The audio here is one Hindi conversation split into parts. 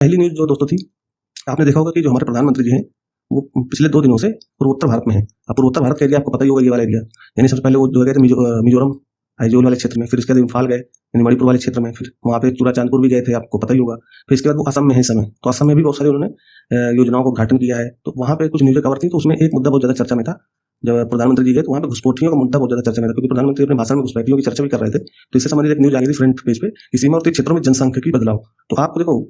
पहली न्यूज़ जो दोस्तों थी, आपने देखा होगा कि जो हमारे प्रधानमंत्री जी हैं, वो पिछले 2 दिनों से पूर्वोत्तर भारत में हैं। अब पूर्वोत्तर भारत का एरिया आपको पता ही होगा, ये वाला एरिया। यानी सबसे पहले वो जो गए थे मिज़ोरम, आइजोल वाले क्षेत्र में, फिर उसके बाद इम्फाल गए, यानी मणिपुर वाले क्षेत्र में, फिर वहाँ पे चूड़ाचांदपुर भी गए थे, आपको पता ही होगा। फिर इसके बाद वो असम में हैं इस समय। तो असम में भी बहुत सारी उन्होंने योजनाओं का उद्घाटन किया है। तो वहाँ पे कुछ न्यूज़ें कवर थी, तो उसमें एक मुद्दा बहुत ज़्यादा चर्चा में था। जब प्रधानमंत्री जी गए तो वहाँ पे घुसपैठियों का मुद्दा बहुत ज़्यादा चर्चा में था, क्योंकि प्रधानमंत्री अपने भाषण में घुसपैठियों की चर्चा भी कर रहे थे। तो इससे संबंधित एक न्यूज़ आ गई थी फ्रंट पेज पे कि सीमावर्ती क्षेत्रों में जनसांख्यिकी बदलाव। तो आपको देखो,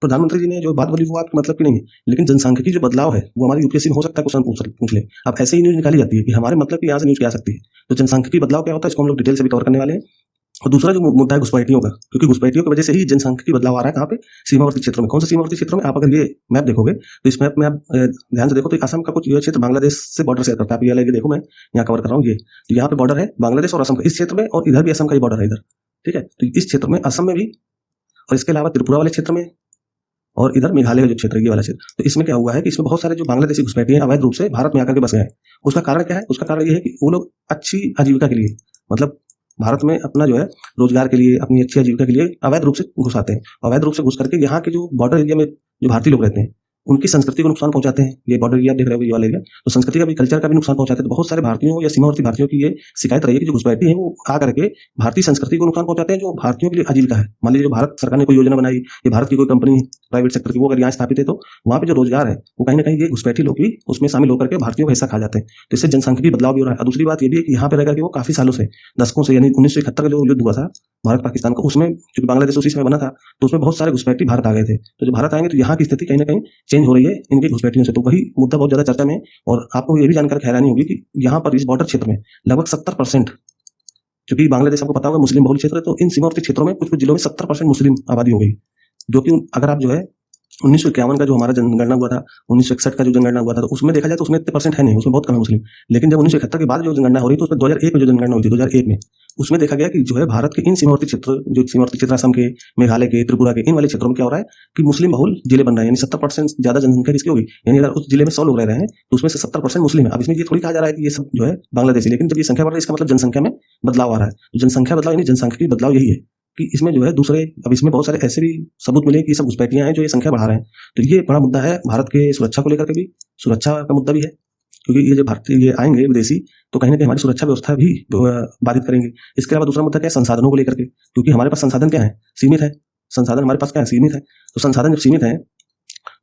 प्रधानमंत्री जी ने जो बात बोली वो आपके मतलब की नहीं है, लेकिन जनसांख्यिकी जो बदलाव है वो हमारी यूपीएससी में हो सकता है, क्वेश्चन पूछ ले। अब ऐसे ही न्यूज़ निकाली जाती है कि हमारे मतलब की यहाँ से न्यूज़ क्या आ सकती है। तो जनसांख्यिकी बदलाव क्या होता है, इसको हम लोग डिटेल से भी कवर करने वाले हैं। और दूसरा जो मुद्दा है घुसपैठियों का, क्योंकि घुसपैठियों की वजह से ही जनसांख्यिकी बदलाव आ रहा है। कहाँ पे? सीमावर्ती क्षेत्रों में। कौन से सीमावर्ती क्षेत्रों में? आप अगर ये मैप देखोगे तो इस मैप में आप ध्यान से देखो तो असम का कुछ ये क्षेत्र बांग्लादेश से बॉर्डर शेयर करता है। आप ये अलग देखो, मैं यहाँ कवर कर रहा हूँ ये। तो यहाँ पे बॉर्डर है बांग्लादेश और असम का इस क्षेत्र में, और इधर भी असम का ही बॉर्डर है इधर। ठीक है, तो इस क्षेत्र में असम में भी, और इसके अलावा त्रिपुरा वाले क्षेत्र में, और इधर मेघालय का जो क्षेत्र है ये वाला क्षेत्र। तो इसमें क्या हुआ है कि इसमें बहुत सारे जो बांग्लादेशी घुसपैठिए हैं अवैध रूप से भारत में आकर के बस गए हैं। उसका कारण क्या है? उसका कारण ये है कि वो लोग अच्छी आजीविका के लिए, मतलब भारत में अपना जो है रोजगार के लिए, अपनी अच्छी आजीविका के लिए अवैध रूप से घुस आते हैं। अवैध रूप से घुस करके यहाँ के जो बॉर्डर एरिया में जो भारतीय लोग रहते हैं उनकी संस्कृति को नुकसान पहुंचाते हैं। ये बॉर्डर एरिया देख रहे हो, ये वाला एरिया, तो संस्कृति का भी, कल्चर का भी नुकसान पहुंचाते हैं। तो बहुत सारे भारतीयों या सीमावर्ती भारतीयों की ये शिकायत रही है कि जो घुसपैठी है वो आ करके भारतीय संस्कृति को नुकसान पहुंचाते हैं, जो भारतीयों के लिए आजीविका है। मान लीजिए जो भारत सरकार ने कोई योजना बनाई, ये भारत की कोई कंपनी प्राइवेट सेक्टर की, वो अगर यहाँ स्थापित है तो वहाँ पे जो रोजगार है वो कहीं ना कहीं ये घुसपैठी लोग भी उसमें शामिल होकर के भारतीयों का हिस्सा खा जाते हैं। तो इससे जनसांख्यिकी बदलाव भी हो रहा है। और दूसरी बात ये भी है कि यहाँ पे रह करके वो काफी सालों से, दशकों से, यानी 1971 का जो युद्ध हुआ था भारत पाकिस्तान का, उसमें क्योंकि बांग्लादेश उसी समय बना था, तो उसमें बहुत सारे घुसपैठी भारत आ गए थे। तो जो भारत आएंगे तो यहाँ की स्थिति कहीं ना कहीं चेंज हो रही है इनके घुसपैठियों से। तो वही मुद्दा बहुत ज्यादा चर्चा में है। और आपको ये भी जानकर हैरानी होगी कि यहाँ पर इस बॉर्डर क्षेत्र में लगभग 70%, क्योंकि बांग्लादेश आपको पता होगा मुस्लिम बहुल क्षेत्र है, तो इन सीमावर्ती क्षेत्रों में कुछ कुछ जिलों में 70% मुस्लिम आबादी हो गई। जो कि अगर आप जो है 1951 का जो हमारा जनगणना हुआ था, 1961 का जो जनगणना हुआ था, तो उसमें देखा जाए तो उसमें इतने परसेंट है नहीं, उसमें बहुत कम है मुस्लिम। लेकिन जब 1971 के बाद जो जनगणना हो रही है तो उसमें 2001 में जो जनगणना हुई थी, 2001 में, उसमें देखा गया कि जो है भारत के इन सीमावर्ती क्षेत्र, जो सीमावर्ती क्षेत्र असम के, मेघालय के, त्रिपुरा के, इन वाले क्षेत्रों में क्या हो रहा है कि मुस्लिम बहुल जिले बन रहे हैं। यानी 70% ज्यादा जनसंख्या किसकी होगी, यानी अगर उस जिले में 100 लोग रह रहे हैं तो उसमें से 70% मुस्लिम है। अब इसमें ये थोड़ी कहा जा रहा है कि ये सब जो है बांग्लादेशी, लेकिन जब ये संख्या बढ़ रही है इसका मतलब जनसंख्या में बदलाव आ रहा है। तो जनसंख्या बदलाव यानी जनसंख्या की बदलाव यही है कि इसमें जो है दूसरे, अब इसमें बहुत सारे ऐसे भी सबूत मिले कि ये सब घुसपैठियां हैं जो ये संख्या बढ़ा रहे हैं। तो ये बड़ा मुद्दा है भारत के सुरक्षा को लेकर के भी, सुरक्षा का मुद्दा भी है, क्योंकि ये जो भारतीय ये आएंगे विदेशी तो कहीं ना कहीं हमारी सुरक्षा व्यवस्था भी बाधित करेंगे। इसके अलावा दूसरा मुद्दा क्या है? संसाधनों को लेकर के, क्योंकि हमारे पास संसाधन क्या है? सीमित है। संसाधन हमारे पास क्या है? सीमित है। तो संसाधन जब सीमित है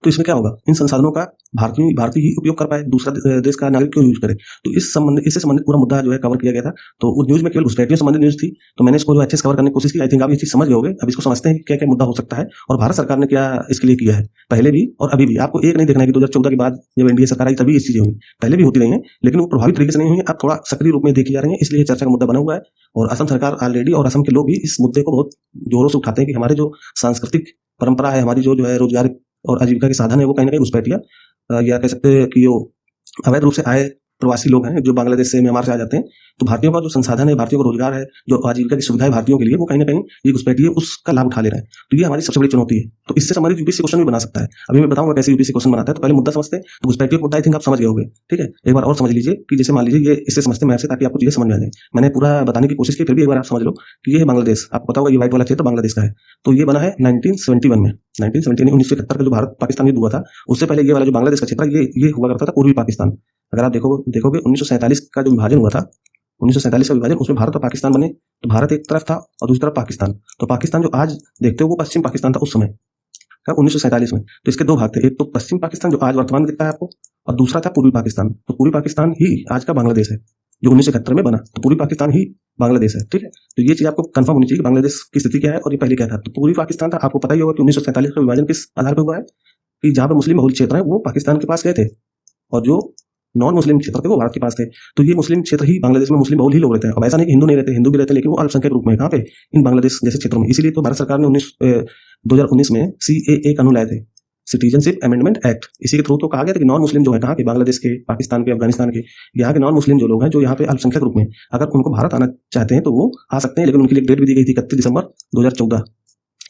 तो इसमें क्या होगा? इन संसाधनों का भारतीय ही उपयोग कर पाए, दूसरा देश का नागरिक क्यों यूज करे? तो इससे संबंधित पूरा मुद्दा जो है कवर किया गया था। तो उस न्यूज में केवल घुसपैठियों संबंधित न्यूज थी, तो मैंने इसको अच्छे से कवर करने की कोशिश की। आई थिंक आप ये चीज समझ गए होंगे। अब इसको समझते हैं कि क्या क्या मुद्दा हो सकता है और भारत सरकार ने क्या इसके लिए किया है, पहले भी और अभी भी। आपको एक नहीं देखना है कि 2014 के बाद जब एनडीए सरकार आई तभी ये चीजें हुई, पहले भी होती रही है, लेकिन वो प्रभावी तरीके से नहीं हुई। अब थोड़ा सक्रिय रूप में देखी जा रही है, इसलिए चर्चा का मुद्दा बना हुआ है। और असम सरकार ऑलरेडी, और असम के लोग भी इस मुद्दे को बहुत जोरों से उठाते हैं कि हमारे जो सांस्कृतिक परंपरा है, हमारी जो है रोजगार और आजीविका के साधन है, वो कहीं ना कहीं घुसपैठिया या कह सकते हैं कि वो अवैध रूप से आए प्रवासी लोग हैं जो बांग्लादेश से, म्यांमार से आ जाते हैं। तो भारतीयों का जो संसाधन है, भारतीयों का रोजगार है, जो आजीविका की सुविधा है भारतीयों के लिए, वो कहीं ना कहीं ये घुसपैठिए उसका लाभ उठा ले रहे हैं। तो ये हमारी सबसे बड़ी चुनौती है। तो इससे संबंधित यूपीएससी क्वेश्चन भी बना सकता है। अभी मैं बताऊंगा कैसे यूपीएससी क्वेश्चन बनाता है। तो पहले मुद्दा समझते हैं। तो घुसपैठियों का मुद्दा आई थिंक आप समझ गए होंगे। ठीक है, एक बार और समझ लीजिए कि जैसे मान लीजिए ये, इससे समझते हैं मैप से, ताकि आपको चीजें समझ में आ जाए। मैंने पूरा बताने की कोशिश की, फिर भी एक बार आप समझ लो कि ये है बांग्लादेश। आपको पता होगा ये व्हाइट वाला क्षेत्र बांग्लादेश का है। तो ये बना है 1971 में, 1971 का जो भारत पाकिस्तान युद्ध हुआ था, उससे पहले ये वाला जो बांग्लादेश का क्षेत्र ये हुआ करता था पूर्वी पाकिस्तान। अगर आप देखोगे 1947 का जो विभाजन हुआ था, 1947 का विभाजन, उसमें भारत और पाकिस्तान बने। तो भारत एक तरफ था और दूसरी तरफ पाकिस्तान। तो पाकिस्तान जो आज देखते हो वो पश्चिम पाकिस्तान था उस समय, कब? 1947 में। तो इसके दो भाग थे, एक तो पश्चिम पाकिस्तान जो आज वर्तमान में दिखता है आपको, और दूसरा था पूर्वी पाकिस्तान। तो पूर्वी पाकिस्तान ही आज का बांग्लादेश है, जो 1971 में बना। तो पूर्वी पाकिस्तान ही बांग्लादेश है। ठीक है, तो ये चीज आपको कंफर्म होनी चाहिए कि बांग्लादेश की स्थिति क्या है और ये पहले क्या था। तो पूर्वी पाकिस्तान था। आपको पता ही होगा कि 1947 का विभाजन किस आधार पर हुआ है कि जहां पर मुस्लिम बहुल क्षेत्र है वो पाकिस्तान के पास गए थे, और जो नॉन मुस्लिम क्षेत्र थे वो भारत के पास थे। तो ये मुस्लिम क्षेत्र ही, बांग्लादेश में मुस्लिम बहुल ही लोग रहते हैं। अब ऐसा नहीं कि हिंदू नहीं रहते, हिंदू भी रहते हैं, लेकिन वो अल्पसंख्यक रूप में कहाँ पे? इन बांग्लादेश जैसे क्षेत्रों में। इसीलिए तो भारत सरकार ने 2019 में CAA कानून लाए थे, सिटीजनशिप अमेंडमेंट एक्ट। इसी के थ्रू तो कहा गया था कि नॉन मुस्लिम जो है, कहाँ के? बांग्लादेश के, पाकिस्तान के, अफगानिस्तान के, यहाँ के नॉन मुस्लिम जो लोग हैं, जो यहाँ पे अल्पसंख्यक रूप में, अगर उनको भारत आना चाहते हैं तो वो आ सकते हैं। लेकिन उनके लिए डेट भी दी गई थी 31 दिसंबर 2014।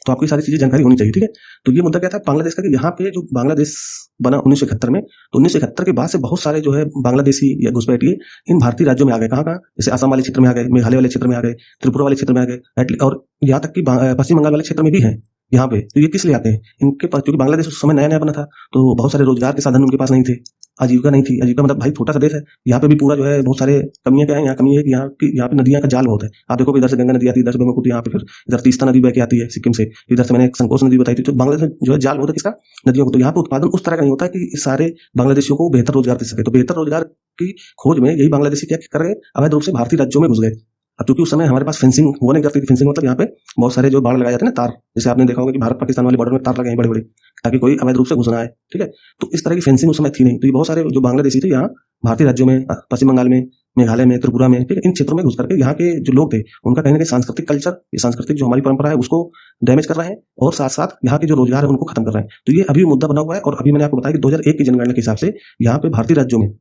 तो आपको सारी चीजें जानकारी होनी चाहिए। ठीक है, तो ये मुद्दा क्या था बांग्लादेश का कि यहाँ पे जो बांग्लादेश बना 1971 में, तो 1971 के बाद से बहुत सारे जो है बांग्लादेशी या घुसपैठिए इन भारतीय राज्यों में आ गए। कहाँ कहाँ? जैसे असम वाले क्षेत्र में आ गए, मेघालय वाले क्षेत्र में आ गए, त्रिपुरा वाले क्षेत्र में आ गए, और यहाँ तक कि पश्चिम बंगाल वाले क्षेत्र में भी हैं। यहाँ पे। तो ये किस लिए आते हैं? इनके पास, क्योंकि बांग्लादेश उस समय नया नया बना था, तो बहुत सारे रोजगार के साधन उनके पास नहीं थे, आजीविका नहीं थी। आजीविका मतलब भाई छोटा सा देश है, यहाँ पे भी पूरा जो है बहुत सारे कमियां क्या है, यहाँ कमी है कि यहाँ पे नदियां का जाल बहुत है। आप देखो इधर से गंगा नदी आती है, इधर से ब्रह्मपुत्र, यहाँ पे फिर इधर तीस्ता नदी बह के आती है सिक्किम से, इधर से मैंने एक संकोच नदी बताई थी। तो बांग्लादेश में जो है जाल बहुत है किसका? नदियों को। तो यहाँ पे उत्पादन उस तरह का नहीं होता कि सारे बांग्लादेशियों को बेहतर रोजगार दे सके। तो बेहतर रोजगार की खोज में यही बांग्लादेशी क्या कर गए, अवैध रूप से भारतीय राज्यों में घुस गए। अब क्योंकि उस समय हमारे पास फेंसिंग हुआ नहीं करती थी। फेंसिंग मतलब यहाँ पे बहुत सारे जो बाड़ लगाए जाते हैं ना, तार, जैसे आपने देखा होगा कि भारत पाकिस्तान वाले बॉर्डर में तार लगे हैं बड़े बड़े, ताकि कोई अवैध रूप से घुस ना आए, ठीक है। तो इस तरह की फेंसिंग उस समय थी नहीं। तो ये बहुत सारे जो बांग्लादेशी थे यहाँ भारतीय राज्यों में, पश्चिम बंगाल में, मेघालय में, त्रिपुरा में, ठीक है, इन क्षेत्रों में घुस करके यहाँ के जो लोग थे उनका कहीं ना कहीं सांस्कृतिक कल्चर, ये सांस्कृतिक जो हमारी परंपरा है उसको डैमेज कर रहे हैं, और साथ साथ यहाँ के जो रोजगार है उनको खत्म कर रहे हैं। तो ये अभी मुद्दा बना हुआ है। और अभी मैंने आपको बताया कि 2001 की जनगणना के हिसाब से यहाँ पे भारतीय राज्यों में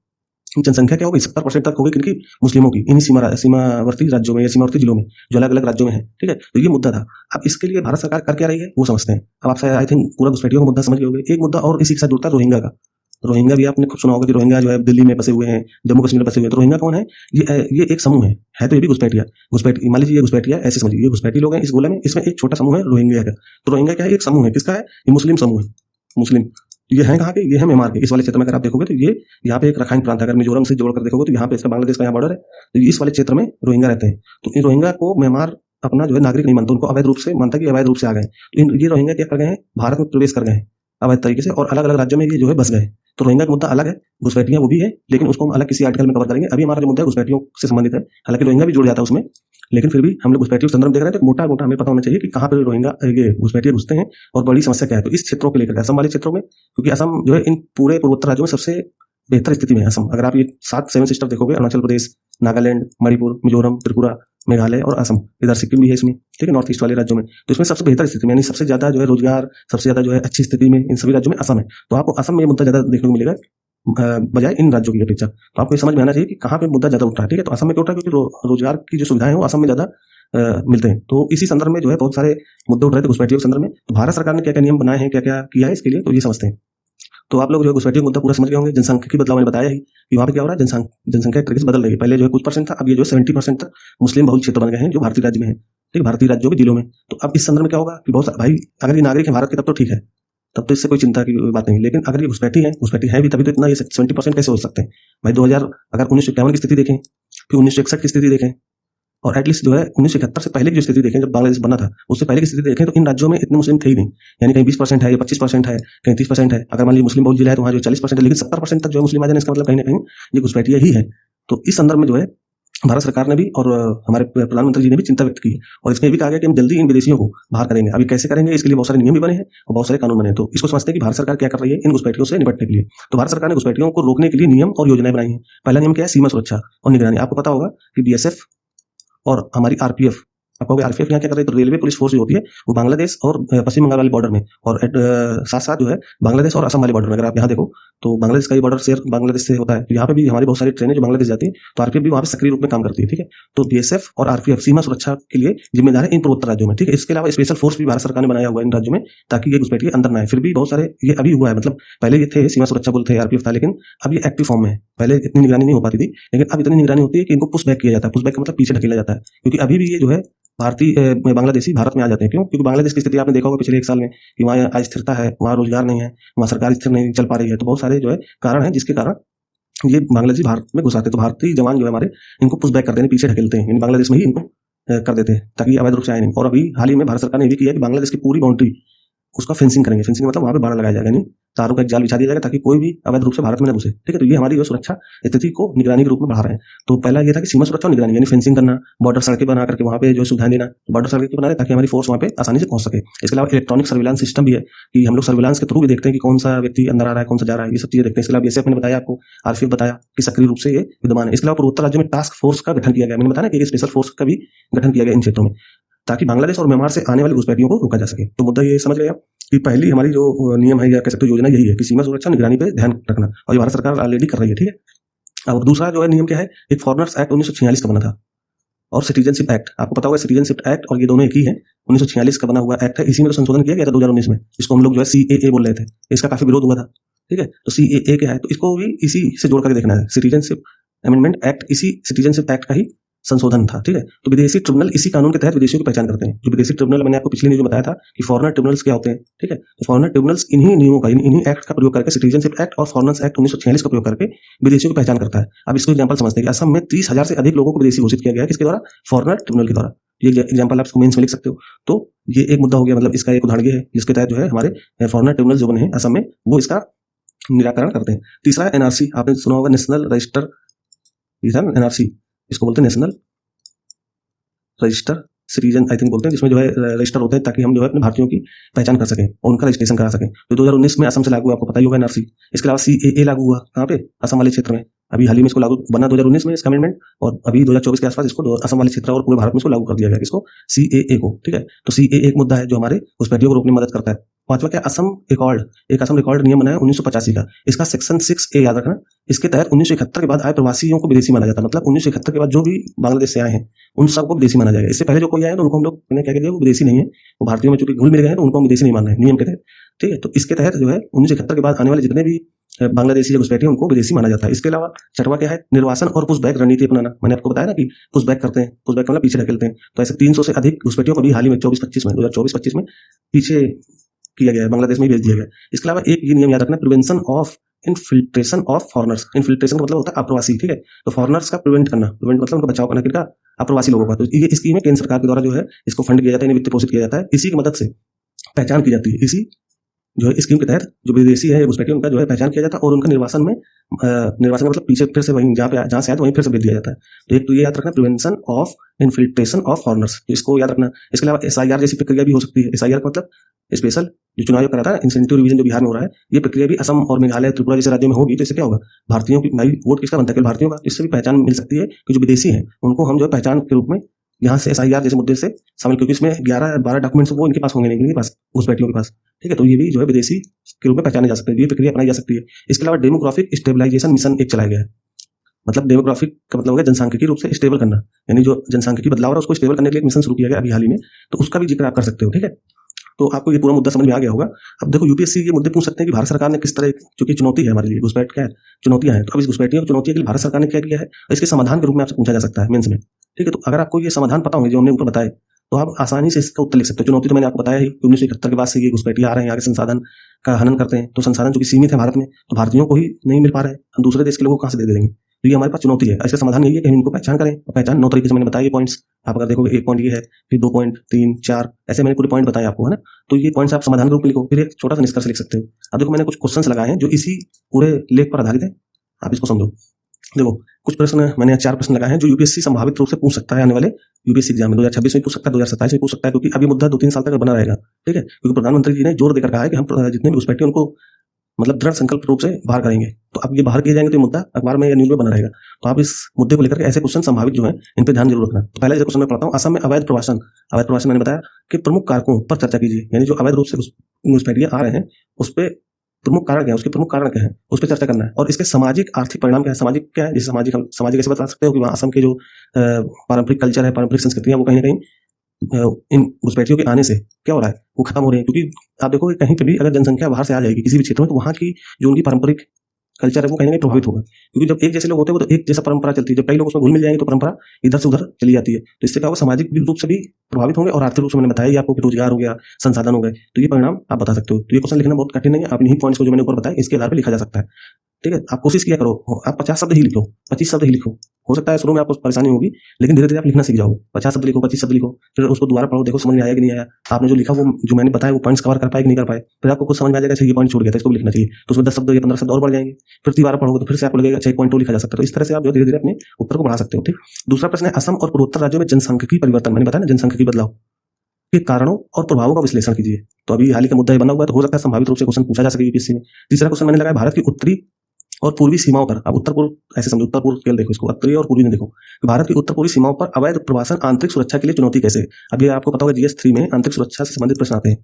जनसंख्या क्या होगी, 70% तक होगी किनकी? मुस्लिमों की, इन्हीं सीमावर्ती राज्यों में या सीमावर्ती जिलों में, जो अलग अलग राज्यों में है, ठीक है। तो ये मुद्दा था। अब इसके लिए भारत सरकार कर क्या रही है वो समझते हैं। अब आप आई थिंक पूरा घुसपैठियों का मुद्दा समझ गए होंगे। एक मुद्दा और इसी के साथ जुड़ता है, रोहिंगा का। रोहिंगा भी आपने खूब सुना होगा कि रोहिंगा जो है दिल्ली में बसे हुए हैं, जम्मू कश्मीर में बसे हुए हैं। तो रोहिंगा कौन है? ये एक समूह है तो ये भी घुसपैठिया। घुसपैठी मान लीजिए, ये घुसपैठिया ऐसे समझिए, ये घुसपैठी लोग हैं इस गोले में। इसमें एक छोटा समूह है रोहिंग्या का। तो रोहिंगा क्या है? एक समूह है, किसका है? ये मुस्लिम समूह है। मुस्लिम ये है कहाँ के? ये है म्यांमार के। इस वाले क्षेत्र में अगर आप देखोगे तो ये यहाँ पे एक रखाइन प्रांत है। अगर मिजोरम से जोड़कर देखोगे तो यहाँ पे इसका बांग्लादेश का यहाँ बॉर्डर है। तो इस वाले क्षेत्र में रोहिंगा रहते हैं। तो इन रोहिंगा को म्यांमार अपना जो है नागरिक नहीं मानता, उनको अवैध रूप से मानता कि अवैध रूप से आ गए। तो ये रोहिंगा क्या कर गए हैं? भारत में प्रवेश कर गए हैं अवैध तरीके से, और अलग अलग राज्यों में ये जो है बस गए। तो रोहिंगा का मुद्दा अलग है, घुसपैठियां वो भी है, लेकिन उसको हम अलग किसी आर्टिकल में कवर करेंगे। अभी हमारा जो मुद्दा है घुसपैठियों से संबंधित है, हालांकि रोहिंगा भी जुड़ जाता है उसमें, लेकिन फिर भी हम लोग घुसपैठियों के संदर्भ देख रहे हैं। तो मोटा मोटा हमें पता होना चाहिए कि कहाँ पर रोहिंगा ये घुसपैठिए घुसते हैं और बड़ी समस्या क्या है। तो इस क्षेत्रों को लेकर, असम वाले क्षेत्रों में, क्योंकि असम जो है इन पूरे पूर्वोत्तर राज्यों में सबसे बेहतर स्थिति में है असम। अगर आप ये 7 सिस्टर देखोगे, अरुणाचल प्रदेश, नागालैंड, मणिपुर, मिजोरम, त्रिपुरा, मेघालय और असम, इधर सिक्किम भी है इसमें, ठीक है, नॉर्थ ईस्ट वाले राज्यों में। तो इसमें सबसे बेहतर स्थिति में, यानी सबसे ज्यादा जो है रोजगार, सबसे ज्यादा जो है अच्छी स्थिति में इन सभी राज्यों में असम है। तो आपको असम में ये मुद्दा ज्यादा देखने को मिलेगा बजाय इन राज्यों की अपेक्षा। तो आपको ये समझ में आना चाहिए कि कहाँ पे मुद्दा ज्यादा उठ रहा है, ठीक है। तो असम में क्यों उठ रहा है? क्योंकि रोजगार की जो सुविधाएं हैं वो असम में ज्यादा मिलते हैं। तो इसी संदर्भ में जो है बहुत सारे मुद्दे उठ रहे थे घुसपैठियों के संदर्भ में। तो भारत सरकार ने क्या क्या नियम बनाए हैं, क्या क्या किया है इसके लिए, तो ये समझते हैं। तो आप लोग जो है घुसपैठियों मुद्दा पूरा समझ गए होंगे। जनसंख्या की बदलाव मैंने बताया ही कि वहाँ पे क्या हो रहा है, जनसंख्या एक तरीके से बदल रही है। पहले जो है कुछ परसेंट था, अब ये जो है 70% तक मुस्लिम बहुल क्षेत्र बन गए हैं जो भारतीय राज्य में है, ठीक, भारतीय राज्यों के जिलों में। तो अब इस संदर्भ में क्या होगा कि बहुत भाई अगर ये नागरिक है भारत के तब तो ठीक है, तब तो इससे कोई चिंता की बात नहीं। लेकिन अगर ये घुसपैठी है भी, तभी तो इतना ये 70% कैसे हो सकते हैं भाई? 2000 अगर 1951 की स्थिति देखें, फिर 1961 की स्थिति देखें, और एटलीस्ट जो है 1971 से पहले की जो स्थिति देखें, जब बांग्लादेश बना था उससे पहले की स्थिति देखें, तो इन राज्यों में इतने मुस्लिम थे ही नहीं। यानी कहीं 20% है या 25% है, कहीं 30% है। अगर मान लीजिए मुस्लिम बहुल जिला है तो वहाँ जो 40% है, लेकिन 70% तक जो है मुस्लिम आ जाने, इसका मतलब कहीं ना कहीं ये घुसपैठिया ही है। तो इस संदर्भ में जो है भारत सरकार ने भी और हमारे प्रधानमंत्री जी ने भी चिंता व्यक्त की है, और इसमें भी कहा गया कि हम जल्दी इन विदेशियों को बाहर करेंगे। अभी कैसे करेंगे, इसके लिए बहुत सारे नियम भी बने हैं और बहुत सारे कानून बने हैं। तो इसको समझते हैं कि भारत सरकार क्या कर रही है इन घुसपैठियों से निपटने के लिए। तो भारत सरकार ने घुसपैठियों को रोकने के लिए नियम और योजनाएं बनाई हैं। पहला नियम क्या है? सीमा सुरक्षा और निगरानी। आपको पता होगा कि बीएसएफ और हमारी आरपीएफ, आपको आरपीएफ यहाँ क्या कर रही है? तो रेलवे पुलिस फोर्स जो होती है वो बांग्लादेश और पश्चिम बंगाल वाले बॉर्डर में, और साथ साथ जो है बांग्लादेश और असम वाले बॉर्डर में, अगर आप यहाँ देखो तो बांग्लादेश का ये बॉर्डर शेयर बांग्लादेश से होता है। तो यहाँ पे भी हमारी बहुत सारी ट्रेनें जो बांग्लादेश जाती है, तो आरपीएफ भी वहाँ पे सक्रिय रूप में काम करती है, ठीक है। तो बीएसएफ और आरपीएफ सीमा सुरक्षा के लिए जिम्मेदार है इन पूर्वोत्तर राज्यों में, ठीक है। इसके अलावा स्पेशल फोर्स भी भारत सरकार ने बनाया हुआ है इन राज्यों में, ताकि ये घुसपैठिए अंदर ना आए। फिर भी बहुत सारे ये अभी हुआ है, मतलब पहले ये थे सीमा सुरक्षा बल थे, आरपीएफ था, लेकिन अब ये एक्टिव फॉर्म में है। पहले इतनी निगरानी नहीं हो पाती थी, लेकिन अब इतनी निगरानी होती है कि इनको पुश बैक किया जाता है। पुश बैक का मतलब पीछे ढकेला जाता है, क्योंकि अभी भी ये जो है भारतीय बांग्लादेशी भारत में आ जाते हैं। क्यों? क्योंकि बांग्लादेश की स्थिति आपने देखा होगा पिछले 1 साल में कि वहाँ अस्थिरता है, वहाँ रोजगार नहीं है, वहाँ सरकार स्थिर नहीं चल पा रही है। तो बहुत सारे जो है कारण है जिसके कारण ये बांग्लादेशी भारत में घुस आते हैं। तो भारतीय जवान जो है हमारे, इनको पुश बैक करते हैं, पीछे ढकेलते हैं, बांग्लादेश में ही इनको कर देते हैं ताकि अवैध रूप से आए नहीं। और अभी हाल ही में भारत सरकार ने ये भी किया कि बांग्लादेश की पूरी बाउंड्री उसका फेंसिंग करेंगे। फेंसिंग मतलब वहाँ पे बाड़ा लगाया जाएगा, यानी तारों का एक जाल बिछा दिया जाएगा ताकि कोई भी अवैध रूप से भारत में न घुसे, ठीक है। तो ये हमारी जो सुरक्षा स्थिति को निगरानी के रूप में बढ़ा रहे हैं। तो पहला ये था कि सीमा सुरक्षा और निगरानी, यानी फेंसिंग करना, बॉर्डर सड़कें बना करके वहाँ पे जो सुविधाएं देना, बॉर्डर सड़कें बना रहे ताकि हमारी फोर्स वहाँ पे आसानी से पहुंच सके। इसके अलावा इलेक्ट्रॉनिक सर्विलांस सिस्टम भी है कि हम लोग सर्विलांस के थ्रू भी देखते हैं कि कौन सा व्यक्ति अंदर आ रहा है, कौन सा जा रहा है, ये सब चीजें देखते हैं। इसके अलावा बीएसएफ मैंने बताया आपको, आरपीएफ बताया कि सक्रिय रूप से ये विद्यमान है। इसके अलावा पूर्वोत्तर राज्यों में टास्क फोर्स का गठन किया गया, मैंने बताया कि स्पेशल फोर्स का भी गठन किया गया इन क्षेत्रों में, ताकि बांग्लादेश और म्यांमार से आने वाले घुसपैठियों को रोका जा सके। तो मुद्दा ये समझ गया कि पहली हमारी जो नियम है या कह सकते हो योजना यही है कि सीमा सुरक्षा निगरानी पे ध्यान रखना, और ये भारत सरकार ऑलरेडी कर रही है, ठीक है। अब दूसरा जो है नियम क्या है, एक फॉरेनर्स एक्ट 1946 का बना था, और सिटीजनशिप एक्ट, आपको पता होगा सिटीजनशिप एक्ट और ये दोनों एक ही है, 1946 का बना हुआ एक्ट है। इसी में तो संशोधन किया गया था 2019 में, इसको हम लोग जो है सीएए बोल रहे थे, इसका काफी विरोध हुआ था, ठीक है। तो सीएए क्या है, तो इसको भी इसी से जोड़ करके देखना है। सिटीजनशिप अमेंडमेंट एक्ट इसी सिटीजनशिप एक्ट का ही संशोधन था, ठीक है। तो विदेशी ट्रिब्यूनल इसी कानून के तहत विदेशियों की पहचान करते हैं। जो विदेशी ट्रिब्यूनल मैंने आपको पिछली न्यूज में बताया था कि फॉरेनर ट्रिब्यूनल्स क्या होते हैं, ठीक है। तो फॉरेनर ट्रिब्यूनल्स इन्हीं नियमों का, इन्हीं एक्ट का प्रयोग करके, सिटीजनशिप एक्ट और फॉरेनर्स एक्ट 1946 का प्रयोग करके विदेशियों की पहचान करता है। अब इसको एग्जाम्पल समझते हैं कि असम में 30,000 से अधिक लोगों को विदेशी घोषित किया गया है, किसके द्वारा? फॉरेनर ट्रिब्यूनल के द्वारा। ये एग्जाम्पल आप मेंस में लिख सकते हो। तो ये एक मुद्दा हो गया, मतलब इसका एक उदाहरण ये है जिसके तहत जो है हमारे फॉरेनर ट्रिब्यूनल जो बने हैं असम में, वो इसका निराकरण करते हैं। तीसरा है एनआरसी। आपने सुना होगा नेशनल रजिस्टर, एनआरसी इसको बोलते हैं, national register citizen I think बोलते हैं, जिसमें जो है रजिस्टर होते हैं ताकि हम जो है अपने भारतीयों की पहचान कर सकें और उनका रजिस्ट्रेशन करा सकें। तो 2019 में असम से लागू, आपको पता ही होगा एनआरसी। इसके अलावा सीएए लागू हुआ, कहाँ पे? असम वाले क्षेत्र में। अभी हाल ही में इसको लागू बना 2019 में इसका अमेंडमेंट, और अभी 2024 के आसपास इसको असम वाले क्षेत्र और पूरे भारत में इसको लागू कर दिया गया, इसको सीएए को, ठीक है। तो सीएए एक मुद्दा है जो हमारे घुसपैठियों को रोकने में मदद करता है। पांचवा क्या? असम रिकॉर्ड। एक असम रिकॉर्ड नियम बना है 1985 का। इसका सेक्शन 6A याद रखना। इसके तहत 1971 के बाद आए प्रवासियों को विदेशी माना जाता है। मतलब 1971 के बाद जो भी बांग्लादेश से आए हैं उन सबको विदेशी माना जाएगा। इससे पहले जो कोई आए तो उनको हम लोग ने क्या कह दिया, वो विदेशी नहीं है, वो भारतीयों में चूंकि घुल मिल गए हैं तो उनको हम विदेशी नहीं मानना है नियम के तहत, ठीक है। तो इसके तहत जो है 1971 के बाद आने वाले जितने भी बांग्लादेशी या घुसपैठी उनको विदेशी माना जाता है। इसके अलावा छठवा क्या है? निर्वासन और पुशबैक रणनीति अपनाना। मैंने आपको बताया ना कि पुशबैक करते हैं, पुशबैक मतलब पीछे ढकेलते हैं। तो ऐसे 300 से अधिक घुसपैठियों को भी हाल ही में 2024-25 में पीछे किया गया है, बांग्लादेश में ही भेज दिया गया। इसके अलावा एक ये नियम याद रखना, prevention of infiltration of foreigners. Infiltration का मतलब होता है अप्रवासी, ठीक है। तो फॉरेनर्स का प्रिवेंट करना, प्रिवेंट मतलब उनका बचाव करना, किसका? अप्रवासी लोगों का। तो ये स्कीम है केंद्र सरकार के द्वारा जो है इसको फंड किया जाता है, वित्त पोषित किया जाता है। इसी की मदद से पहचान की जाती है। इसी जो है स्कीम के तहत जो विदेशी है घुसपैठी उनका जो है पहचान किया जाता है और उनका निर्वासन में निर्वासन मतलब पीछे फिर से वहीं जहाँ से आए तो वहीं फिर से भेज दिया जाता है। तो एक तो ये याद रखना, prevention of infiltration of foreigners, तो इसको याद रखना। इसके अलावा एसआईआर जैसी प्रक्रिया भी हो सकती है। एसआईआर का मतलब स्पेशल जो चुनाव आयोग कराता है, इंसेंटिव रिवीजन जो बिहार में हो रहा है, ये प्रक्रिया भी असम और मेघालय, त्रिपुरा जैसे राज्यों में होगी। तो इससे क्या होगा? भारतीयों की भाई वोट किसका बनता है? केवल भारतीयों का। इससे भी पहचान मिल सकती है कि जो विदेशी हैं उनको हम जो है पहचान के रूप में यहाँ से एसआईआर जैसे मुद्दे से शामिल, क्योंकि इसमें 11-12 डॉक्यूमेंट्स वो इनके पास होंगे नहीं, इनके पास घुसपैठियों के पास, ठीक है। तो ये भी जो है विदेशी के रूप में पहचाने जा सकते हैं, ये प्रक्रिया अपनाई जा सकती है। इसके अलावा डेमोग्राफिक स्टेबलाइजेशन मिशन एक चलाया गया है। मतलब डेमोग्राफिक का मतलब हो गया जनसांख्यिकी रूप से स्टेबल करना, यानी जो जनसांख्यिकी बदलाव हो रहा है उसको स्टेबल करने के लिए एक मिशन शुरू किया गया अभी हाल ही में। तो उसका भी जिक्र आप कर सकते हो, ठीक है। तो आपको ये पूरा मुद्दा समझ में आ गया होगा। अब देखो यूपीएससी ये मुद्दे पूछ सकते हैं कि भारत सरकार ने किस तरह, चूंकि चुनौती है हमारे लिए, घुसपैठ क्या है? चुनौतियां हैं। तो अब इस घुसपैठियों की चुनौती के लिए भारत सरकार ने क्या किया है, इसके समाधान के रूप में आपसे पूछा जा सकता है मेंस में, ठीक है। तो अगर आपको ये समाधान पता होंगे जो हमने ऊपर बताए, तो आप आसानी से इसका उत्तर लिख सकते हो। चुनौती तो मैंने आपको बताया ही, 1971 के बाद से ये घुसपैठिए आ रहे हैं, यहाँ के संसाधन का हनन करते हैं। तो संसाधन चूंकि सीमित है भारत में, तो भारतीयों को ही नहीं मिल पा रहे हैं, हम दूसरे देश के लोगों को कहाँ से दे देंगे? तो ये हमारे पास चुनौती है। इसका समाधान यही है कि हम इनको पहचान करें। पहचान 9 तरीके से मैंने बताया, ये पॉइंट्स आप अगर देखोगे, 1 पॉइंट ये है, फिर 2 पॉइंट, 3, 4, ऐसे मैंने पूरे पॉइंट बताए आपको, है ना। तो ये पॉइंट्स आप समाधान के रूप में लिखो, फिर एक छोटा सा निष्कर्ष लिख सकते हो। अब देखो मैंने कुछ क्वेश्चंस लगाए हैं जो इसी पूरे लेख पर आधारित है, आप इसको समझो। देखो कुछ प्रश्न मैंने 4 प्रश्न लगाए हैं जो यूपीएससी संभावित रूप से पूछ सकता है आने वाले यूपीएससी एग्जाम में। 2026 में पूछ सकता है, 2027 में पूछ सकता है, क्योंकि अभी मुद्दा 2-3 साल तक बना रहेगा, ठीक है। क्योंकि प्रधानमंत्री जी ने जोर देकर कहा है कि हम जितने भी घुसपैठिए उनको मतलब दृढ़ संकल्प रूप से बाहर करेंगे। तो अब ये बाहर किए जाएंगे तो ये मुद्दा अखबार में या न्यूज में बना रहेगा। तो आप इस मुद्दे को लेकर के ऐसे क्वेश्चन संभावित जो है इन पे ध्यान जरूर रखना। तो पहले जो क्वेश्चन मैं पढ़ता हूँ, असम में अवैध प्रवासन। अवैध प्रवासन मैंने बताया कि प्रमुख कारकों पर चर्चा कीजिए, यानी जो अवैध रूप से घुसपैठिए आ रहे हैं उस पर प्रमुख कारण क्या है, उसके प्रमुख कारण क्या है, उस पर चर्चा करना है। और इसके सामाजिक आर्थिक परिणाम क्या है? सामाजिक क्या है? जैसे सामाजिक ऐसे बता सकते हो कि वहाँ असम के जो पारंपरिक कल्चर है, पारंपरिक संस्कृतियां, वो कहीं ना कहीं इन घुसपैठियों के आने से क्या हो रहा है, वो खत्म हो रही है। क्योंकि आप देखो कहीं पे भी अगर जनसंख्या बाहर से आ जाएगी किसी भी क्षेत्र में, तो वहाँ की जो उनकी पारंपरिक कल्चर है वो कहीं ना कहीं प्रभावित होगा। क्योंकि जब एक जैसे लोग होते हैं वो तो एक जैसा परंपरा चलती है, जब कई लोग उसमें घुल मिल जाएंगे तो परंपरा इधर से उधर चली जाती है। तो इससे क्या होगा, सामाजिक रूप से भी प्रभावित होंगे और आर्थिक रूप से मैंने बताया ही आपको कि रोजगार हो गया, संसाधन हो गए। तो ये परिणाम आप बता सकते हो। तो ये क्वेश्चन लिखना बहुत कठिन नहीं है, आप इन्हीं पॉइंट्स को जो मैंने ऊपर बताया इसके आधार पर लिखा जा सकता है, ठीक है। आप कोशिश किया करो, आप 50 शब्द ही लिखो, 25 शब्द ही लिखो। हो सकता है शुरू में आपको परेशानी होगी, लेकिन धीरे धीरे आप लिखना सीख जाओगे। 50 शब्द लिखो, 25 शब्द लिखो, फिर उसको दोबारा पढ़ो, देखो समझ में आया कि नहीं आया। आपने जो लिखा वो जो मैंने बताया वो पॉइंट्स कवर कर पाए कि नहीं कर पाए, फिर आपको कुछ समझ में आ जाएगा ये पॉइंट छूट गया था, इसको भी लिखना चाहिए। तो उसमें 10 शब्द या 15 शब्द और बढ़ जाएंगे। फिर दोबारा पढ़ोगे तो फिर से आपको लगेगा 6 पॉइंट लिखा जा सकता है। तो इस तरह से आप जो धीरे धीरे अपने उत्तर को बढ़ा सकते हो, ठीक। दूसरा प्रश्न है, असम और पूर्वोत्तर राज्यों में जनसांख्यिकीय परिवर्तन, मैंने बताया ना जनसांख्यिकीय बदलाव के कारणों और प्रभावों का विश्लेषण कीजिए। तो अभी हाल ही का मुद्दा बना हुआ है, तो हो सकता है संभावित रूप से क्वेश्चन पूछा जा सके यूपीएससी में। तीसरा क्वेश्चन मैंने लगाया, भारत की उत्तरी और पूर्वी सीमाओं पर, अब उत्तर पूर्व ऐसे समझो, उत्तर पूर्व स्केल देखो इसको, उत्तरी और पूर्वी में देखो, भारत की उत्तर पूर्वी सीमाओं पर अवैध प्रवासन आंतरिक सुरक्षा के लिए चुनौती कैसे। अब ये आपको पता होगा जीएस 3 में आंतरिक सुरक्षा से संबंधित प्रश्न आते हैं,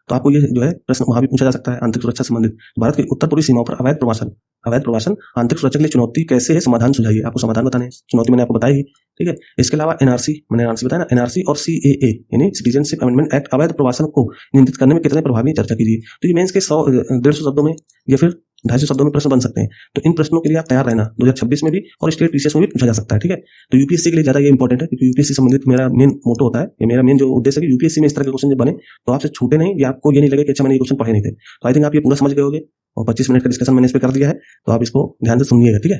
तो आपको ये जो है प्रश्न वहां भी पूछा जा सकता है आंतरिक सुरक्षा से संबंधित। भारत की उत्तर पूर्वी सीमाओं पर अवैध प्रवासन आंतरिक सुरक्षा के लिए चुनौती कैसे है, समाधान सुझाइए। आपको समाधान बताने हैं, चुनौती मैंने आपको बताई ही, ठीक है। इसके अलावा एनआरसी, मैंने एनआरसी बताया ना, एनआरसी और सीएए यानी सिटीजनशिप अमेंडमेंट एक्ट अवैध प्रवासन को नियंत्रित करने में कितने प्रभावी, चर्चा कीजिए। तो ये मेंस के 100-150 शब्दों में या फिर 250 शब्दों में प्रश्न बन सकते हैं। तो इन प्रश्नों के लिए आप तैयार रहना 2026 में भी और स्टेट पीसीएस में भी पूछा जा सकता है। ठीक है, तो यूपीएससी के लिए ज्यादा ये इंपॉर्टेंट है, क्योंकि यूपीएससी संबंधित मेरा मेन मोटो होता है, ये मेरा मेन जो उद्देश्य है कि यूपीएससी में इस तरह के क्वेश्चन जब बने तो आपसे छूटे नहीं, या आपको ये नहीं लगे कि अच्छा मैंने ये क्वेश्चन पढ़े नहीं थे। तो आई थिंक आप ये पूरा समझ गए होगे, और 25 मिनट का डिस्कशन मैंने इस पर कर दिया है, तो आप इसको ध्यान से सुनिएगा। ठीक है।